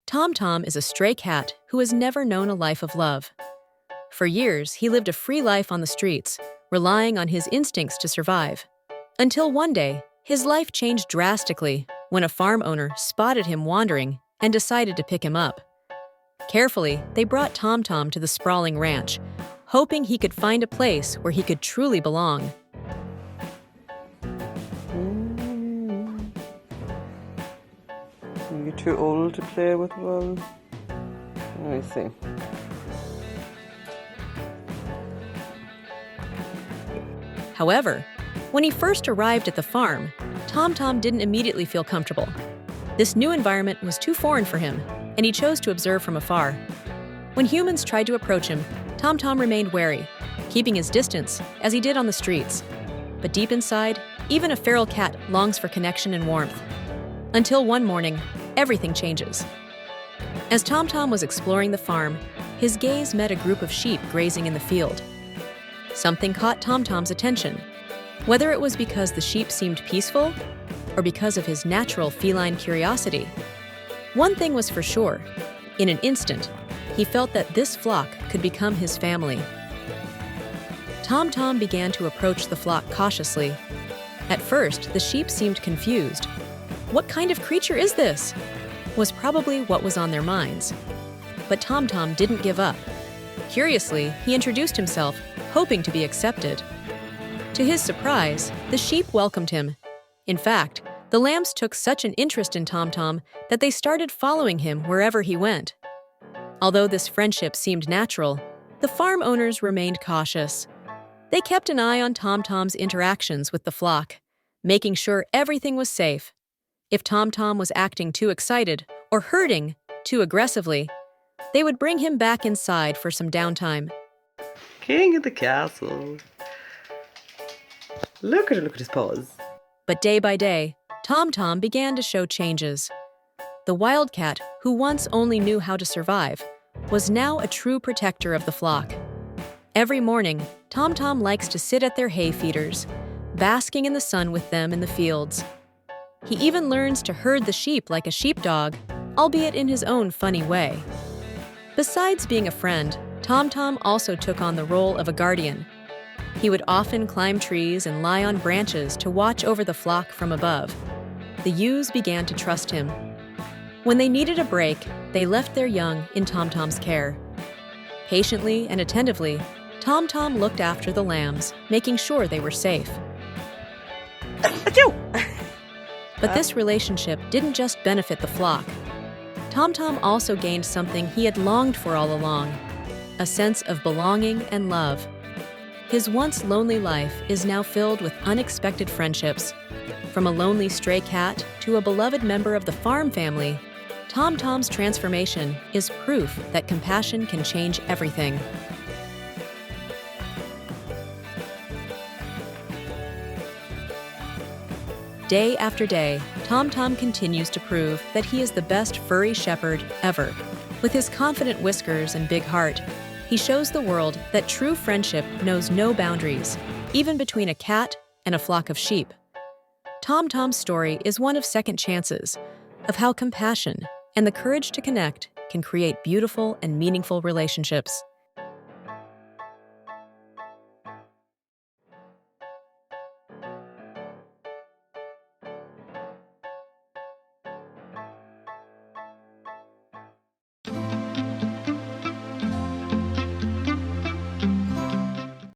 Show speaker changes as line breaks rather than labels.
TomTom is a stray cat who has never known a life of love. For years, he lived a free life on the streets, relying on his instincts to survive. Until one day, his life changed drastically when a farm owner spotted him wandering and decided to pick him up. Carefully, they brought TomTom to the sprawling ranch, hoping he could find a place where he could truly belong.
You're too old to play with one. I see.
However, when he first arrived at the farm, TomTom didn't immediately feel comfortable. This new environment was too foreign for him, and he chose to observe from afar. When humans tried to approach him, TomTom remained wary, keeping his distance as he did on the streets. But deep inside, even a feral cat longs for connection and warmth. Until one morning, everything changes. As TomTom was exploring the farm, his gaze met a group of sheep grazing in the field. Something caught TomTom's attention, whether it was because the sheep seemed peaceful or because of his natural feline curiosity. One thing was for sure: in an instant, he felt that this flock could become his family. TomTom began to approach the flock cautiously. At first, the sheep seemed confused. "What kind of creature is this?" was probably what was on their minds. But TomTom didn't give up. Curiously, he introduced himself, hoping to be accepted. To his surprise, the sheep welcomed him. In fact, the lambs took such an interest in TomTom that they started following him wherever he went. Although this friendship seemed natural, the farm owners remained cautious. They kept an eye on TomTom's interactions with the flock, making sure everything was safe. If TomTom was acting too excited or herding too aggressively, they would bring him back inside for some downtime.
King of the castle. Look at his paws.
But day by day, TomTom began to show changes. The wildcat, who once only knew how to survive, was now a true protector of the flock. Every morning, TomTom likes to sit at their hay feeders, basking in the sun with them in the fields. He even learns to herd the sheep like a sheepdog, albeit in his own funny way. Besides being a friend, TomTom also took on the role of a guardian. He would often climb trees and lie on branches to watch over the flock from above. The ewes began to trust him. When they needed a break, they left their young in TomTom's care. Patiently and attentively, TomTom looked after the lambs, making sure they were safe.
Achoo!
But this relationship didn't just benefit the flock. TomTom also gained something he had longed for all along: a sense of belonging and love. His once lonely life is now filled with unexpected friendships. From a lonely stray cat to a beloved member of the farm family, TomTom's transformation is proof that compassion can change everything. Day after day, TomTom continues to prove that he is the best furry shepherd ever. With his confident whiskers and big heart, he shows the world that true friendship knows no boundaries, even between a cat and a flock of sheep. TomTom's story is one of second chances, of how compassion and the courage to connect can create beautiful and meaningful relationships.